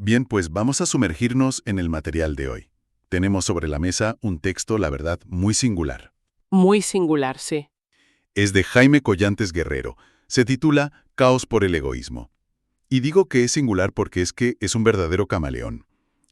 Bien, pues vamos a sumergirnos en el material de hoy. Tenemos sobre la mesa un texto, la verdad, muy singular. Muy singular, sí. Es de Jaime Collantes Guerrero. Se titula Caos por el egoísmo. Y digo que es singular porque es que es un verdadero camaleón.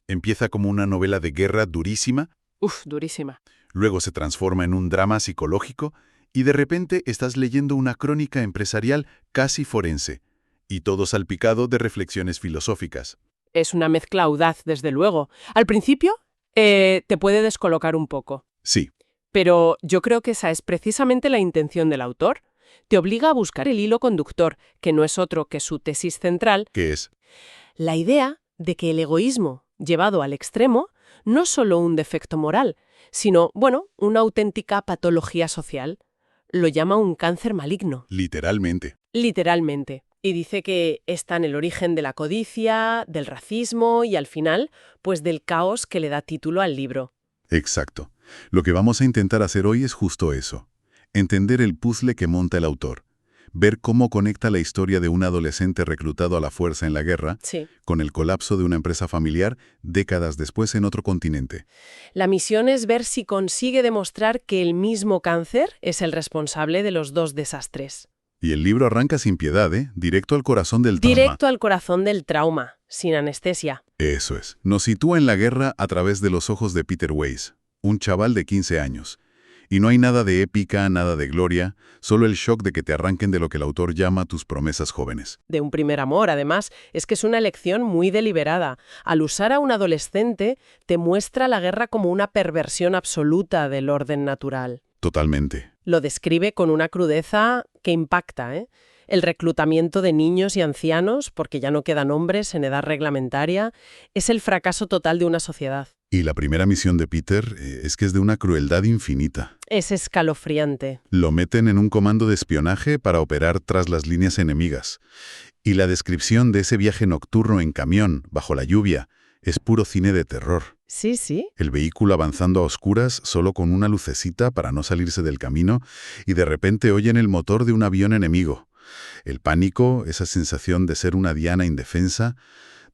Empieza como una novela de guerra durísima, Uf, durísima. luego se transforma en un drama psicológico y de repente estás leyendo una crónica empresarial casi forense, y todo salpicado de reflexiones filosóficas. Es una mezcla audaz, desde luego. Al principio, te puede descolocar un poco. Sí, Pero yo creo que esa es precisamente la intención del autor. Te obliga a buscar el hilo conductor, que no es otro que su tesis central, ¿qué es? la idea de que el egoísmo, llevado al extremo, no es solo un defecto moral, sino, bueno, una auténtica patología social. Lo llama un cáncer maligno, Literalmente. literalmente. Y dice que está en el origen de la codicia, del racismo y, al final, pues del caos que le da título al libro. Exacto. Lo que vamos a intentar hacer hoy es justo eso. Entender el puzzle que monta el autor. Ver cómo conecta la historia de un adolescente reclutado a la fuerza en la guerra Sí. con el colapso de una empresa familiar décadas después en otro continente. La misión es ver si consigue demostrar que el mismo cáncer es el responsable de los dos desastres. Y el libro arranca sin piedad, ¿eh? Directo al corazón del trauma. Directo al corazón del trauma, sin anestesia. Eso es. Nos sitúa en la guerra a través de los ojos de Peter Weiss, un chaval de 15 años. Y no hay nada de épica, nada de gloria, solo el shock de que te arranquen de lo que el autor llama tus promesas jóvenes. De un primer amor, además, es que es una elección muy deliberada. Al usar a un adolescente, te muestra la guerra como una perversión absoluta del orden natural. Totalmente. Lo describe con una crudeza que impacta, ¿eh? El reclutamiento de niños y ancianos, porque ya no quedan hombres en edad reglamentaria, es el fracaso total de una sociedad. Y la primera misión de Peter es que es de una crueldad infinita. Es escalofriante. Lo meten en un comando de espionaje para operar tras las líneas enemigas. Y la descripción de ese viaje nocturno en camión, bajo la lluvia, es puro cine de terror. Sí, sí. El vehículo avanzando a oscuras solo con una lucecita para no salirse del camino y de repente oyen el motor de un avión enemigo. El pánico, esa sensación de ser una diana indefensa,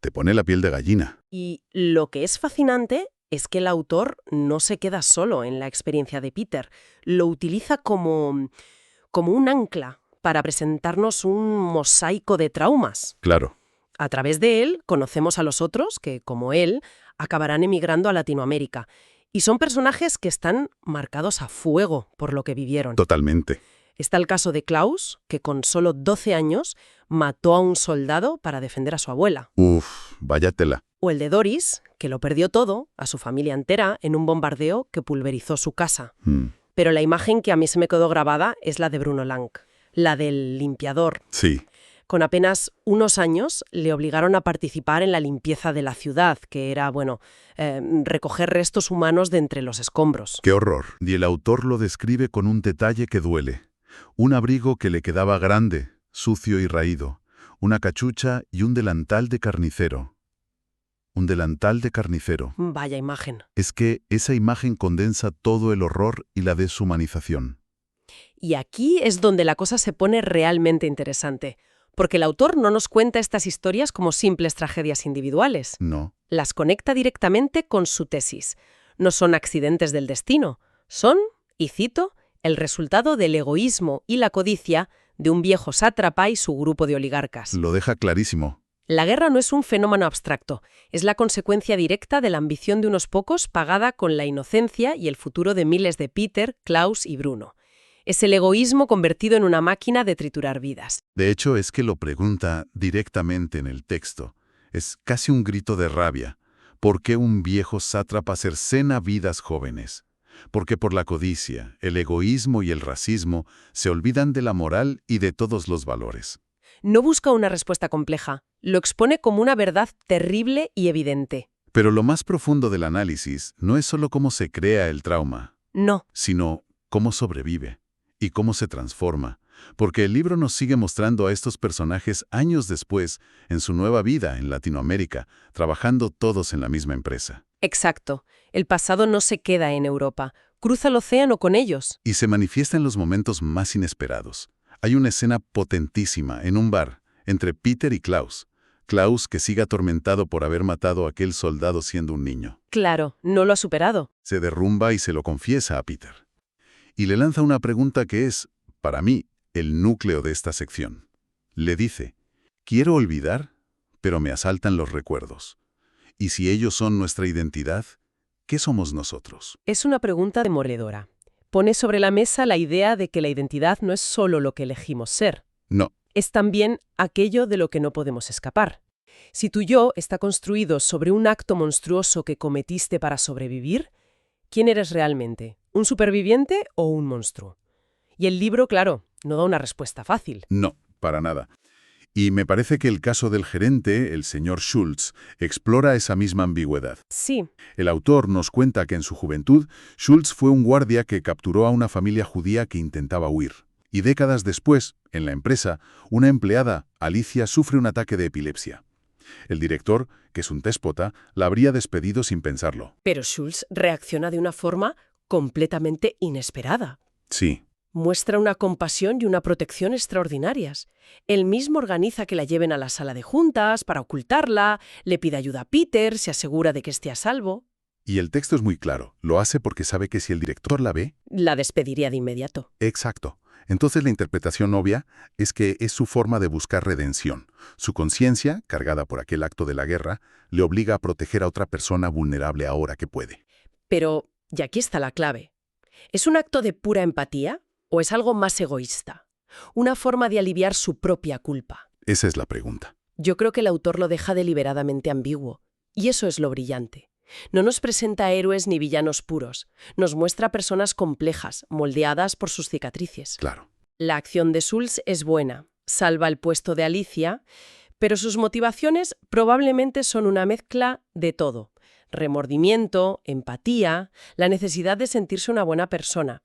te pone la piel de gallina. Y lo que es fascinante es que el autor no se queda solo en la experiencia de Peter. Lo utiliza como un ancla para presentarnos un mosaico de traumas. Claro, A través de él conocemos a los otros que, como él, acabarán emigrando a Latinoamérica. Y son personajes que están marcados a fuego por lo que vivieron. totalmente. Está el caso de Klaus, que con solo 12 años mató a un soldado para defender a su abuela. Uf, vaya tela. O el de Doris, que lo perdió todo, a su familia entera, en un bombardeo que pulverizó su casa. Pero la imagen que a mí se me quedó grabada es la de Bruno Lang, la del limpiador. Sí, Con apenas unos años le obligaron a participar en la limpieza de la ciudad, que era, recoger restos humanos de entre los escombros. qué horror. Y el autor lo describe con un detalle que duele. Un abrigo que le quedaba grande, sucio y raído. Una cachucha y un delantal de carnicero. Un delantal de carnicero. Vaya imagen. Es que esa imagen condensa todo el horror y la deshumanización. Y aquí es donde la cosa se pone realmente interesante, porque el autor no nos cuenta estas historias como simples tragedias individuales. No, Las conecta directamente con su tesis. No son accidentes del destino, son, y cito, el resultado del egoísmo y la codicia de un viejo sátrapa y su grupo de oligarcas. lo deja clarísimo. La guerra no es un fenómeno abstracto, es la consecuencia directa de la ambición de unos pocos pagada con la inocencia y el futuro de miles de Peter, Klaus y Bruno. Es el egoísmo convertido en una máquina de triturar vidas. De hecho, es que lo pregunta directamente en el texto. Es casi un grito de rabia. ¿Por qué un viejo sátrapa cercena vidas jóvenes? Porque por la codicia, el egoísmo y el racismo se olvidan de la moral y de todos los valores. No busca una respuesta compleja, lo expone como una verdad terrible y evidente. Pero lo más profundo del análisis no es solo cómo se crea el trauma, No, sino cómo sobrevive y cómo se transforma. Porque el libro nos sigue mostrando a estos personajes años después, en su nueva vida en Latinoamérica, trabajando todos en la misma empresa. exacto. El pasado no se queda en Europa, cruza el océano con ellos. Y se manifiesta en los momentos más inesperados. Hay una escena potentísima en un bar, entre Peter y Klaus. Klaus, que sigue atormentado por haber matado a aquel soldado siendo un niño. Claro, no lo ha superado. Se derrumba y se lo confiesa a Peter. Y le lanza una pregunta que es, para mí, el núcleo de esta sección. Le dice, quiero olvidar, pero me asaltan los recuerdos. Y si ellos son nuestra identidad, ¿qué somos nosotros? Es una pregunta demoledora. Pone sobre la mesa la idea de que la identidad no es solo lo que elegimos ser. No, Es también aquello de lo que no podemos escapar. Si tu yo está construido sobre un acto monstruoso que cometiste para sobrevivir, ¿quién eres realmente? ¿Un superviviente o un monstruo? Y el libro, claro, no da una respuesta fácil. no, para nada. Y me parece que el caso del gerente, el señor Schultz, explora esa misma ambigüedad. Sí, El autor nos cuenta que en su juventud, Schultz fue un guardia que capturó a una familia judía que intentaba huir. Y décadas después, en la empresa, una empleada, Alicia, sufre un ataque de epilepsia. El director, que es un déspota, la habría despedido sin pensarlo. pero Schultz reacciona de una forma completamente inesperada. Sí, Muestra una compasión y una protección extraordinarias. Él mismo organiza que la lleven a la sala de juntas para ocultarla, le pide ayuda a Peter, se asegura de que esté a salvo. y el texto es muy claro. Lo hace porque sabe que si el director la ve, La despediría de inmediato. exacto. Entonces la interpretación obvia es que es su forma de buscar redención. Su conciencia, cargada por aquel acto de la guerra, le obliga a proteger a otra persona vulnerable ahora que puede. Pero, y aquí está la clave, ¿es un acto de pura empatía o es algo más egoísta? Una forma de aliviar su propia culpa. Esa es la pregunta. Yo creo que el autor lo deja deliberadamente ambiguo, y eso es lo brillante. No nos presenta héroes ni villanos puros, nos muestra personas complejas, moldeadas por sus cicatrices. Claro. La acción de Schultz es buena, salva el puesto de Alicia, pero sus motivaciones probablemente son una mezcla de todo. Remordimiento, empatía, la necesidad de sentirse una buena persona.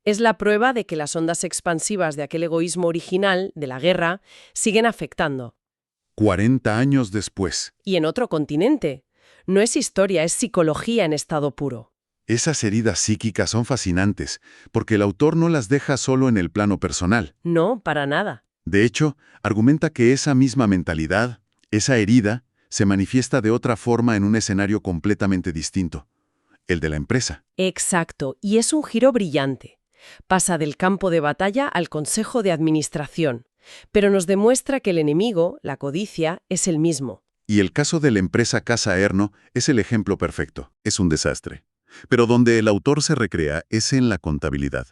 Es la prueba de que las ondas expansivas de aquel egoísmo original, de la guerra, siguen afectando. 40 años después, Y en otro continente. No es historia, es psicología en estado puro. esas heridas psíquicas son fascinantes, porque el autor no las deja solo en el plano personal. No, para nada. De hecho, argumenta que esa misma mentalidad, esa herida, se manifiesta de otra forma en un escenario completamente distinto, el de la empresa. Exacto, y es un giro brillante. Pasa del campo de batalla al consejo de administración, pero nos demuestra que el enemigo, la codicia, es el mismo. Y el caso de la empresa Casa Erno es el ejemplo perfecto. Es un desastre. Pero donde el autor se recrea es en la contabilidad.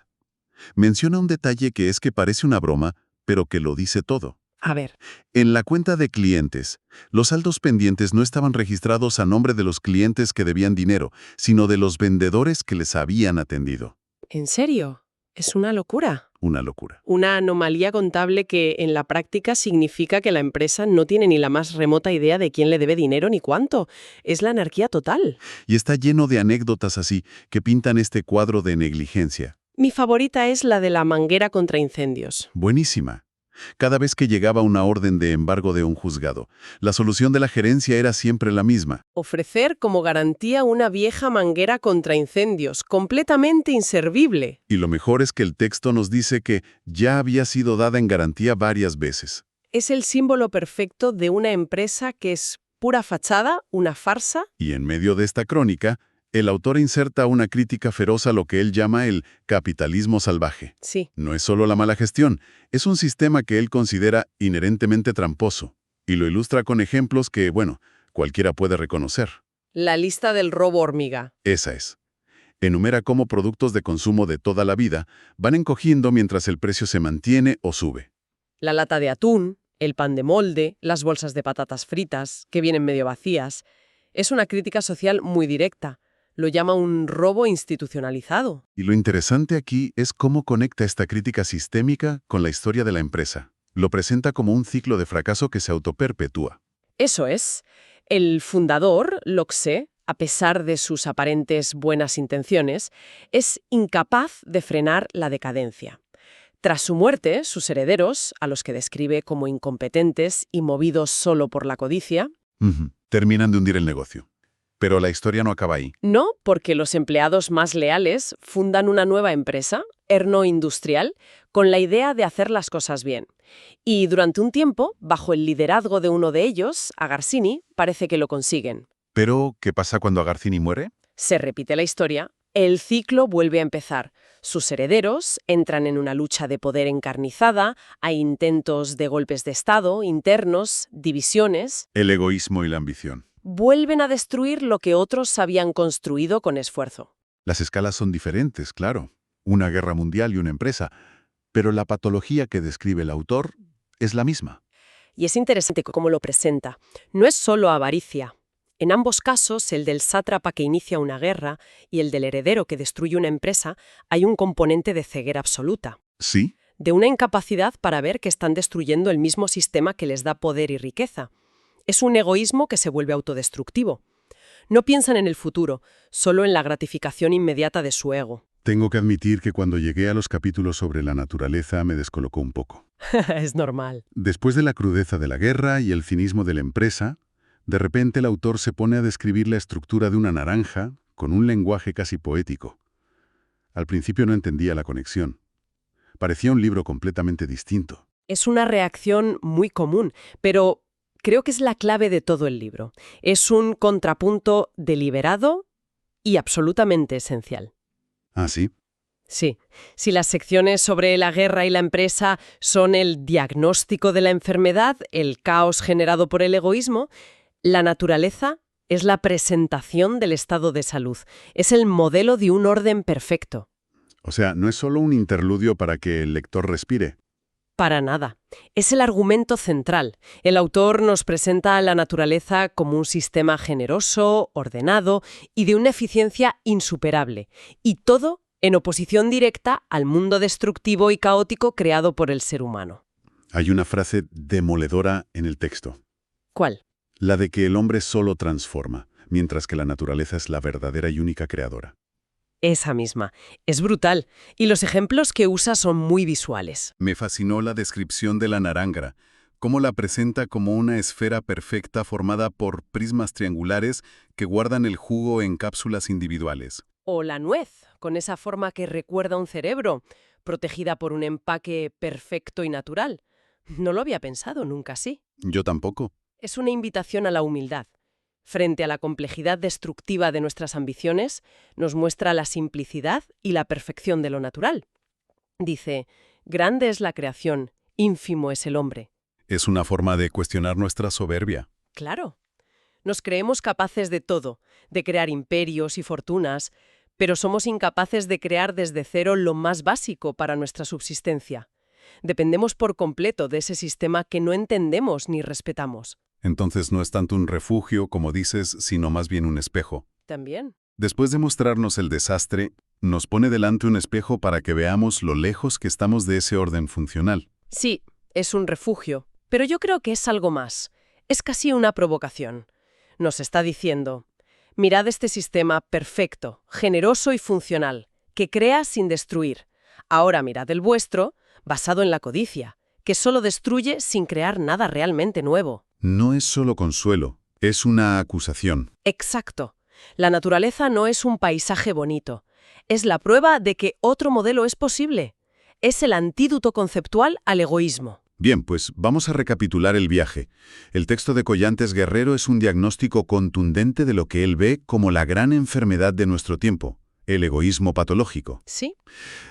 Menciona un detalle que es que parece una broma, pero que lo dice todo. A ver, En la cuenta de clientes, los saldos pendientes no estaban registrados a nombre de los clientes que debían dinero, sino de los vendedores que les habían atendido. ¿en serio? Es una locura. Una locura. Una anomalía contable que en la práctica significa que la empresa no tiene ni la más remota idea de quién le debe dinero ni cuánto. Es la anarquía total. Y está lleno de anécdotas así que pintan este cuadro de negligencia. Mi favorita es la de la manguera contra incendios. Buenísima. Cada vez que llegaba una orden de embargo de un juzgado, la solución de la gerencia era siempre la misma. Ofrecer como garantía una vieja manguera contra incendios, completamente inservible. Y lo mejor es que el texto nos dice que ya había sido dada en garantía varias veces. Es el símbolo perfecto de una empresa que es pura fachada, una farsa. Y en medio de esta crónica, el autor inserta una crítica feroz a lo que él llama el capitalismo salvaje. Sí, No es solo la mala gestión, es un sistema que él considera inherentemente tramposo. Y lo ilustra con ejemplos que, bueno, cualquiera puede reconocer. la lista del robo hormiga. Esa es. Enumera cómo productos de consumo de toda la vida van encogiendo mientras el precio se mantiene o sube. La lata de atún, el pan de molde, las bolsas de patatas fritas, que vienen medio vacías. Es una crítica social muy directa. Lo llama un robo institucionalizado. Y lo interesante aquí es cómo conecta esta crítica sistémica con la historia de la empresa. Lo presenta como un ciclo de fracaso que se autoperpetúa. Eso es. El fundador, Loxe, a pesar de sus aparentes buenas intenciones, es incapaz de frenar la decadencia. Tras su muerte, sus herederos, a los que describe como incompetentes y movidos solo por la codicia, Terminan de hundir el negocio. Pero la historia no acaba ahí. no, porque los empleados más leales fundan una nueva empresa, Erno Industrial, con la idea de hacer las cosas bien. Y durante un tiempo, bajo el liderazgo de uno de ellos, Agarcini, parece que lo consiguen. Pero, ¿qué pasa cuando Agarcini muere? Se repite la historia, el ciclo vuelve a empezar. Sus herederos entran en una lucha de poder encarnizada, hay intentos de golpes de Estado, internos, divisiones. El egoísmo y la ambición. Vuelven a destruir lo que otros habían construido con esfuerzo. Las escalas son diferentes, claro. Una guerra mundial y una empresa. Pero la patología que describe el autor es la misma. Y es interesante cómo lo presenta. No es solo avaricia. En ambos casos, el del sátrapa que inicia una guerra y el del heredero que destruye una empresa, hay un componente de ceguera absoluta. ¿Sí? De una incapacidad para ver que están destruyendo el mismo sistema que les da poder y riqueza. Es un egoísmo que se vuelve autodestructivo. No piensan en el futuro, solo en la gratificación inmediata de su ego. Tengo que admitir que cuando llegué a los capítulos sobre la naturaleza me descolocó un poco. Es normal. Después de la crudeza de la guerra y el cinismo de la empresa, de repente el autor se pone a describir la estructura de una naranja con un lenguaje casi poético. Al principio no entendía la conexión. Parecía un libro completamente distinto. Es una reacción muy común, pero creo que es la clave de todo el libro. Es un contrapunto deliberado y absolutamente esencial. ¿Ah, sí? Sí, si las secciones sobre la guerra y la empresa son el diagnóstico de la enfermedad, el caos generado por el egoísmo, la naturaleza es la presentación del estado de salud. Es el modelo de un orden perfecto. O sea, no es solo un interludio para que el lector respire. Para nada. Es el argumento central. El autor nos presenta a la naturaleza como un sistema generoso, ordenado y de una eficiencia insuperable. Y todo en oposición directa al mundo destructivo y caótico creado por el ser humano. Hay una frase demoledora en el texto. ¿Cuál? La de que el hombre solo transforma, mientras que la naturaleza es la verdadera y única creadora. Esa misma. Es brutal. Y los ejemplos que usa son muy visuales. Me fascinó la descripción de la naranja, cómo la presenta como una esfera perfecta formada por prismas triangulares que guardan el jugo en cápsulas individuales. O la nuez, con esa forma que recuerda un cerebro, protegida por un empaque perfecto y natural. No lo había pensado nunca así. Yo tampoco. Es una invitación a la humildad. Frente a la complejidad destructiva de nuestras ambiciones, nos muestra la simplicidad y la perfección de lo natural. Dice, grande es la creación, ínfimo es el hombre. Es una forma de cuestionar nuestra soberbia. Claro. Nos creemos capaces de todo, de crear imperios y fortunas, pero somos incapaces de crear desde cero lo más básico para nuestra subsistencia. Dependemos por completo de ese sistema que no entendemos ni respetamos. Entonces no es tanto un refugio, como dices, sino más bien un espejo. También. Después de mostrarnos el desastre, nos pone delante un espejo para que veamos lo lejos que estamos de ese orden funcional. Sí, es un refugio, pero yo creo que es algo más. Es casi una provocación. Nos está diciendo, mirad este sistema perfecto, generoso y funcional, que crea sin destruir. Ahora mirad el vuestro, basado en la codicia, que solo destruye sin crear nada realmente nuevo. No es solo consuelo, es una acusación. Exacto. La naturaleza no es un paisaje bonito. Es la prueba de que otro modelo es posible. Es el antídoto conceptual al egoísmo. Bien, pues vamos a recapitular el viaje. El texto de Collantes Guerrero es un diagnóstico contundente de lo que él ve como la gran enfermedad de nuestro tiempo, el egoísmo patológico. ¿Sí?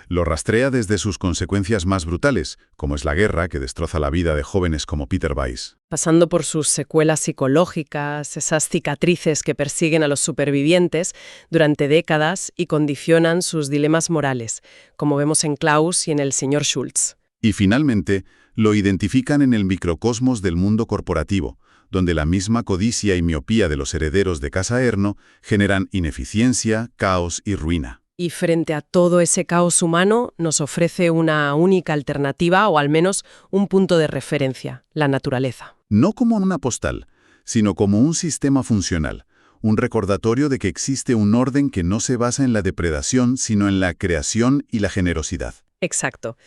Lo rastrea desde sus consecuencias más brutales, como es la guerra que destroza la vida de jóvenes como Peter Weiss. Pasando por sus secuelas psicológicas, esas cicatrices que persiguen a los supervivientes durante décadas y condicionan sus dilemas morales, como vemos en Klaus y en el señor Schultz. Y finalmente, lo identifican en el microcosmos del mundo corporativo, donde la misma codicia y miopía de los herederos de Casa Erno generan ineficiencia, caos y ruina. Y frente a todo ese caos humano, nos ofrece una única alternativa, o al menos un punto de referencia, la naturaleza. No como una postal, sino como un sistema funcional, un recordatorio de que existe un orden que no se basa en la depredación, sino en la creación y la generosidad. Exacto.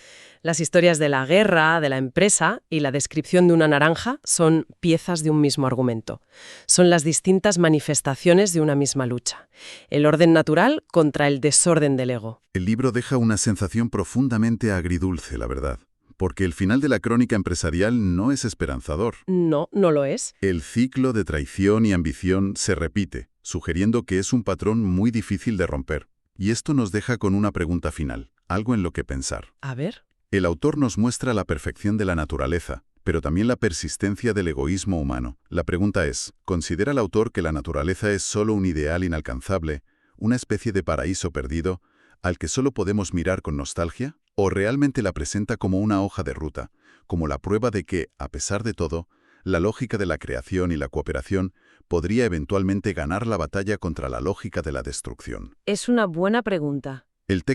Las historias de la guerra, de la empresa y la descripción de una naranja son piezas de un mismo argumento. Son las distintas manifestaciones de una misma lucha. El orden natural contra el desorden del ego. El libro deja una sensación profundamente agridulce, la verdad. porque el final de la crónica empresarial no es esperanzador. No, no lo es. El ciclo de traición y ambición se repite, sugiriendo que es un patrón muy difícil de romper. Y esto nos deja con una pregunta final, algo en lo que pensar. A ver. El autor nos muestra la perfección de la naturaleza, pero también la persistencia del egoísmo humano. La pregunta es, ¿considera el autor que la naturaleza es solo un ideal inalcanzable, una especie de paraíso perdido, al que solo podemos mirar con nostalgia? ¿O realmente la presenta como una hoja de ruta, como la prueba de que, a pesar de todo, la lógica de la creación y la cooperación podría eventualmente ganar la batalla contra la lógica de la destrucción? Es una buena pregunta. El